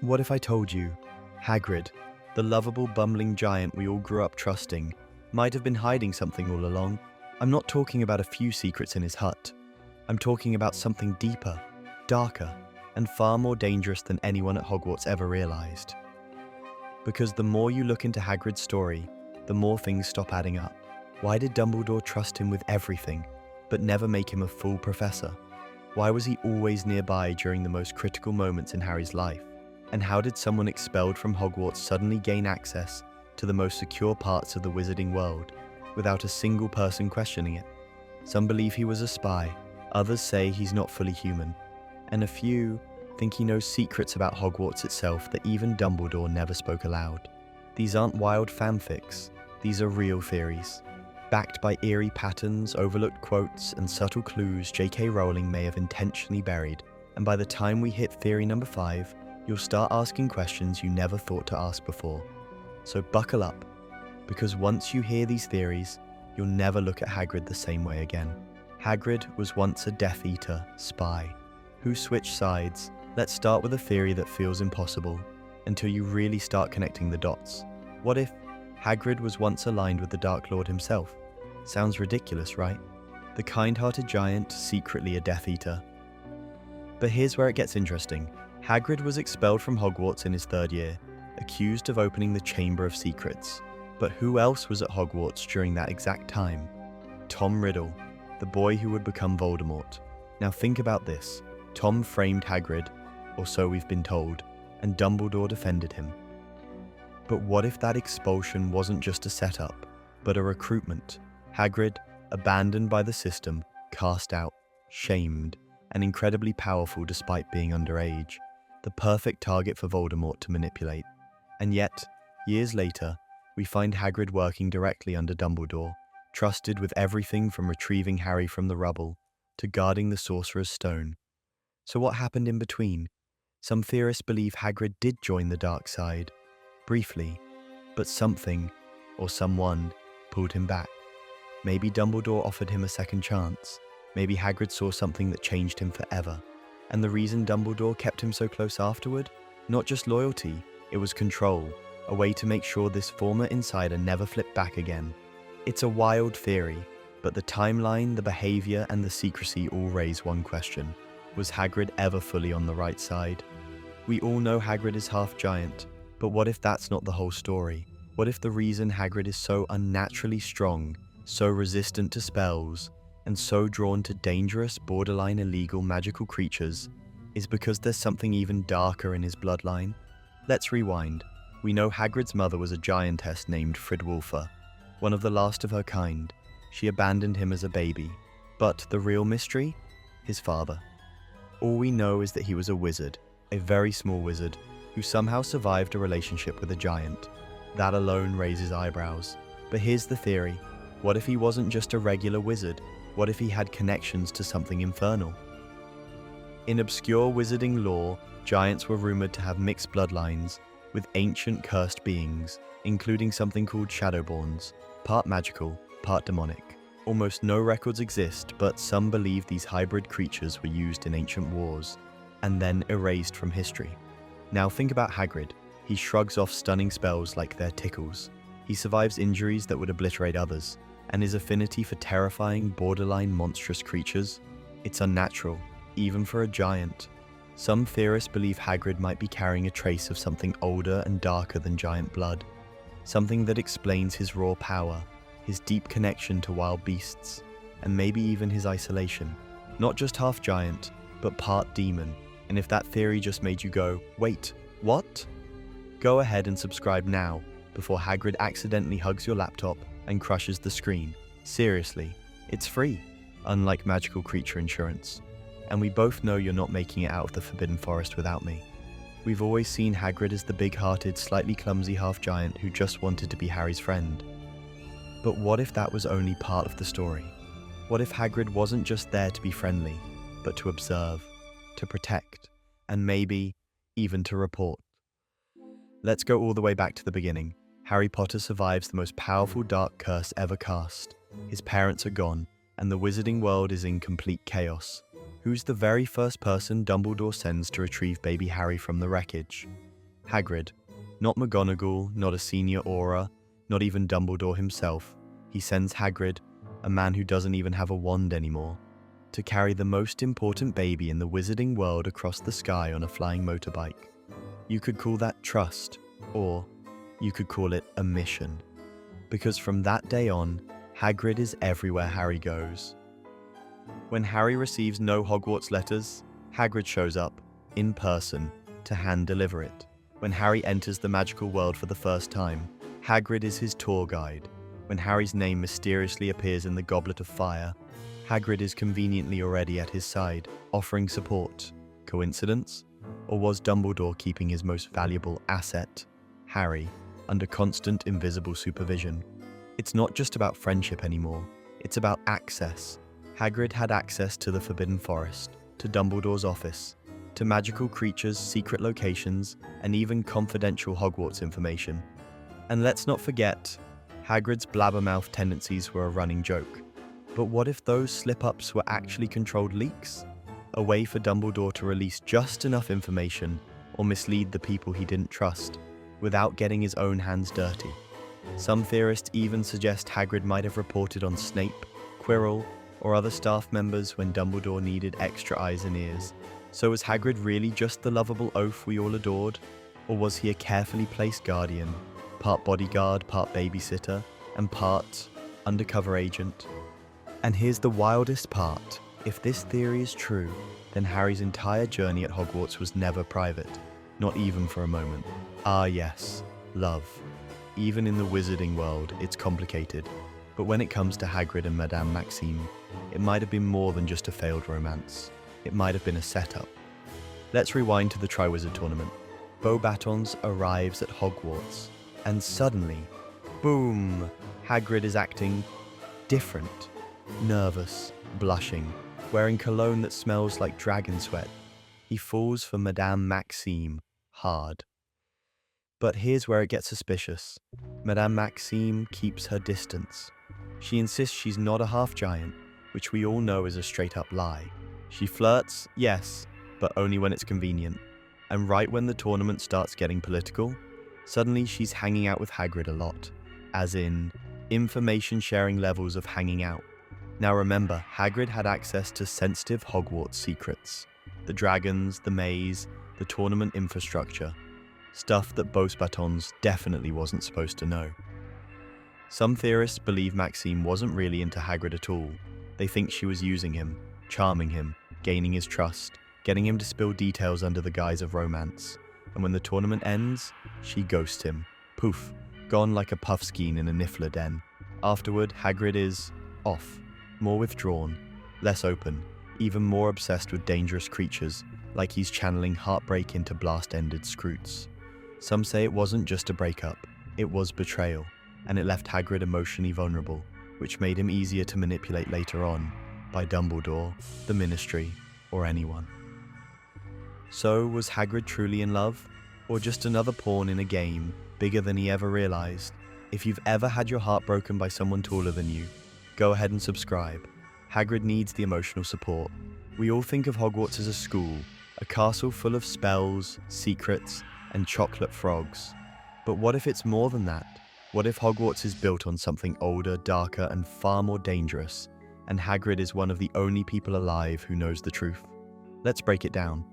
What if I told you Hagrid, the lovable bumbling giant we all grew up trusting, might have been hiding something all along? I'm not talking about a few secrets in his hut. I'm talking about something deeper, darker, and far more dangerous than anyone at Hogwarts ever realized. Because the more you look into Hagrid's story, the more things stop adding up. Why did Dumbledore trust him with everything, but never make him a full professor? Why was he always nearby during the most critical moments in Harry's life? And how did someone expelled from Hogwarts suddenly gain access to the most secure parts of the wizarding world without a single person questioning it? Some believe he was a spy, others say he's not fully human, and a few think he knows secrets about Hogwarts itself that even Dumbledore never spoke aloud. These aren't wild fanfics, these are real theories. Backed by eerie patterns, overlooked quotes, and subtle clues J.K. Rowling may have intentionally buried. And by the time we hit theory number 5, you'll start asking questions you never thought to ask before. So buckle up, because once you hear these theories, you'll never look at Hagrid the same way again. Hagrid was once a Death Eater spy. Who switched sides? Let's start with a theory that feels impossible, until you really start connecting the dots. What if Hagrid was once aligned with the Dark Lord himself? Sounds ridiculous, right? The kind-hearted giant secretly a Death Eater. But here's where it gets interesting. Hagrid was expelled from Hogwarts in his 3rd year, accused of opening the Chamber of Secrets. But who else was at Hogwarts during that exact time? Tom Riddle, the boy who would become Voldemort. Now think about this. Tom framed Hagrid, or so we've been told, and Dumbledore defended him. But what if that expulsion wasn't just a setup, but a recruitment? Hagrid, abandoned by the system, cast out, shamed, and incredibly powerful despite being underage. The perfect target for Voldemort to manipulate. And yet, years later, we find Hagrid working directly under Dumbledore, trusted with everything from retrieving Harry from the rubble to guarding the Sorcerer's Stone. So what happened in between? Some theorists believe Hagrid did join the dark side, briefly, but something, or someone, pulled him back. Maybe Dumbledore offered him a second chance. Maybe Hagrid saw something that changed him forever. And the reason Dumbledore kept him so close afterward? Not just loyalty, it was control, a way to make sure this former insider never flipped back again. It's a wild theory, but the timeline, the behavior, and the secrecy all raise one question. Was Hagrid ever fully on the right side? We all know Hagrid is half giant, but what if that's not the whole story? What if the reason Hagrid is so unnaturally strong, so resistant to spells, and so drawn to dangerous, borderline illegal magical creatures is because there's something even darker in his bloodline? Let's rewind. We know Hagrid's mother was a giantess named Fridwulfa, one of the last of her kind. She abandoned him as a baby. But the real mystery? His father. All we know is that he was a wizard, a very small wizard, who somehow survived a relationship with a giant. That alone raises eyebrows. But here's the theory. What if he wasn't just a regular wizard? What if he had connections to something infernal? In obscure wizarding lore, giants were rumored to have mixed bloodlines with ancient cursed beings, including something called Shadowborns, part magical, part demonic. Almost no records exist, but some believe these hybrid creatures were used in ancient wars, and then erased from history. Now think about Hagrid. He shrugs off stunning spells like they're tickles. He survives injuries that would obliterate others, and his affinity for terrifying, borderline monstrous creatures? It's unnatural, even for a giant. Some theorists believe Hagrid might be carrying a trace of something older and darker than giant blood, something that explains his raw power, his deep connection to wild beasts, and maybe even his isolation. Not just half giant, but part demon. And if that theory just made you go, wait, what? Go ahead and subscribe now, before Hagrid accidentally hugs your laptop and crushes the screen. Seriously, it's free, unlike magical creature insurance. And we both know you're not making it out of the Forbidden Forest without me. We've always seen Hagrid as the big-hearted, slightly clumsy half-giant who just wanted to be Harry's friend. But what if that was only part of the story? What if Hagrid wasn't just there to be friendly, but to observe, to protect, and maybe even to report? Let's go all the way back to the beginning. Harry Potter survives the most powerful dark curse ever cast. His parents are gone, and the wizarding world is in complete chaos. Who's the very first person Dumbledore sends to retrieve baby Harry from the wreckage? Hagrid. Not McGonagall, not a senior Auror, not even Dumbledore himself. He sends Hagrid, a man who doesn't even have a wand anymore, to carry the most important baby in the wizarding world across the sky on a flying motorbike. You could call that trust, or you could call it a mission. Because from that day on, Hagrid is everywhere Harry goes. When Harry receives no Hogwarts letters, Hagrid shows up, in person, to hand-deliver it. When Harry enters the magical world for the first time, Hagrid is his tour guide. When Harry's name mysteriously appears in the Goblet of Fire, Hagrid is conveniently already at his side, offering support. Coincidence? Or was Dumbledore keeping his most valuable asset, Harry, under constant invisible supervision? It's not just about friendship anymore, it's about access. Hagrid had access to the Forbidden Forest, to Dumbledore's office, to magical creatures' secret locations, and even confidential Hogwarts information. And let's not forget, Hagrid's blabbermouth tendencies were a running joke. But what if those slip-ups were actually controlled leaks? A way for Dumbledore to release just enough information or mislead the people he didn't trust, without getting his own hands dirty. Some theorists even suggest Hagrid might have reported on Snape, Quirrell, or other staff members when Dumbledore needed extra eyes and ears. So was Hagrid really just the lovable oaf we all adored? Or was he a carefully placed guardian, part bodyguard, part babysitter, and part undercover agent? And here's the wildest part. If this theory is true, then Harry's entire journey at Hogwarts was never private, not even for a moment. Ah yes, love. Even in the wizarding world, it's complicated. But when it comes to Hagrid and Madame Maxime, it might have been more than just a failed romance. It might have been a setup. Let's rewind to the Triwizard Tournament. Beauxbatons arrives at Hogwarts, and suddenly, boom, Hagrid is acting different. Nervous, blushing, wearing cologne that smells like dragon sweat. He falls for Madame Maxime hard. But here's where it gets suspicious. Madame Maxime keeps her distance. She insists she's not a half-giant, which we all know is a straight-up lie. She flirts, yes, but only when it's convenient. And right when the tournament starts getting political, suddenly she's hanging out with Hagrid a lot. As in, information-sharing levels of hanging out. Now remember, Hagrid had access to sensitive Hogwarts secrets. The dragons, the maze, the tournament infrastructure. Stuff that Beauxbatons definitely wasn't supposed to know. Some theorists believe Maxime wasn't really into Hagrid at all. They think she was using him, charming him, gaining his trust, getting him to spill details under the guise of romance. And when the tournament ends, she ghosts him. Poof, gone like a puffskein in a niffler den. Afterward, Hagrid is off, more withdrawn, less open, even more obsessed with dangerous creatures, like he's channeling heartbreak into blast-ended Scroots. Some say it wasn't just a breakup, it was betrayal, and it left Hagrid emotionally vulnerable, which made him easier to manipulate later on, by Dumbledore, the Ministry, or anyone. So, was Hagrid truly in love? Or just another pawn in a game, bigger than he ever realized? If you've ever had your heart broken by someone taller than you, go ahead and subscribe. Hagrid needs the emotional support. We all think of Hogwarts as a school, a castle full of spells, secrets, and chocolate frogs. But what if it's more than that? What if Hogwarts is built on something older, darker, and far more dangerous, and Hagrid is one of the only people alive who knows the truth? Let's break it down.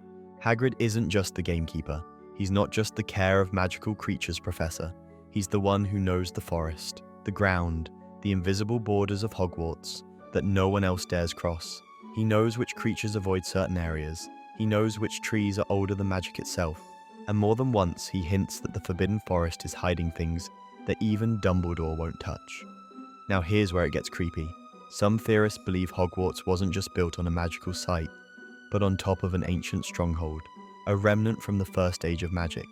Hagrid isn't just the gamekeeper. He's not just the care of magical creatures professor. He's the one who knows the forest, the ground, the invisible borders of Hogwarts that no one else dares cross. He knows which creatures avoid certain areas. He knows which trees are older than magic itself. And more than once, he hints that the Forbidden Forest is hiding things that even Dumbledore won't touch. Now here's where it gets creepy. Some theorists believe Hogwarts wasn't just built on a magical site, but on top of an ancient stronghold, a remnant from the first age of magic.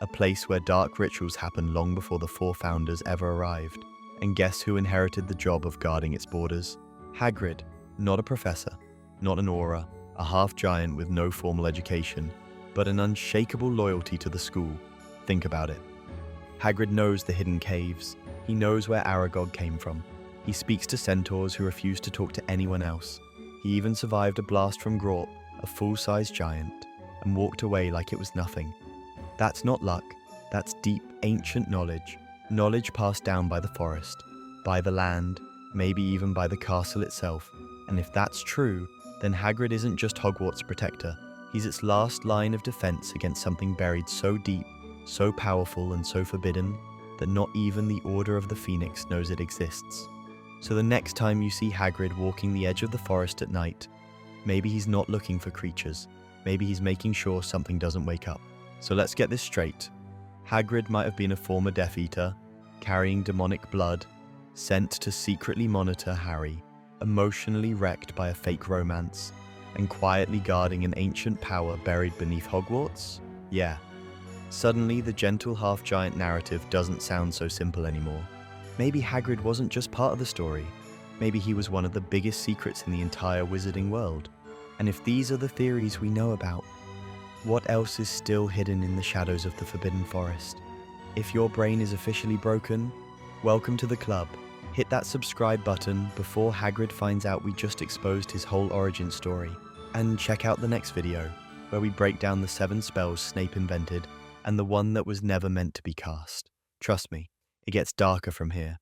A place where dark rituals happened long before the four founders ever arrived. And guess who inherited the job of guarding its borders? Hagrid, not a professor, not an Auror, a half-giant with no formal education, but an unshakable loyalty to the school. Think about it. Hagrid knows the hidden caves. He knows where Aragog came from. He speaks to centaurs who refuse to talk to anyone else. He even survived a blast from Grawp, a full-size giant, and walked away like it was nothing. That's not luck, that's deep, ancient knowledge. Knowledge passed down by the forest, by the land, maybe even by the castle itself. And if that's true, then Hagrid isn't just Hogwarts' protector. He's its last line of defense against something buried so deep, so powerful and so forbidden that not even the Order of the Phoenix knows it exists. So the next time you see Hagrid walking the edge of the forest at night, maybe he's not looking for creatures. Maybe he's making sure something doesn't wake up. So let's get this straight. Hagrid might have been a former Death Eater, carrying demonic blood, sent to secretly monitor Harry, emotionally wrecked by a fake romance, and quietly guarding an ancient power buried beneath Hogwarts? Yeah. Suddenly, the gentle half-giant narrative doesn't sound so simple anymore. Maybe Hagrid wasn't just part of the story. Maybe he was one of the biggest secrets in the entire wizarding world. And if these are the theories we know about, what else is still hidden in the shadows of the Forbidden Forest? If your brain is officially broken, welcome to the club. Hit that subscribe button before Hagrid finds out we just exposed his whole origin story. And check out the next video, where we break down the 7 spells Snape invented and the one that was never meant to be cast. Trust me, it gets darker from here.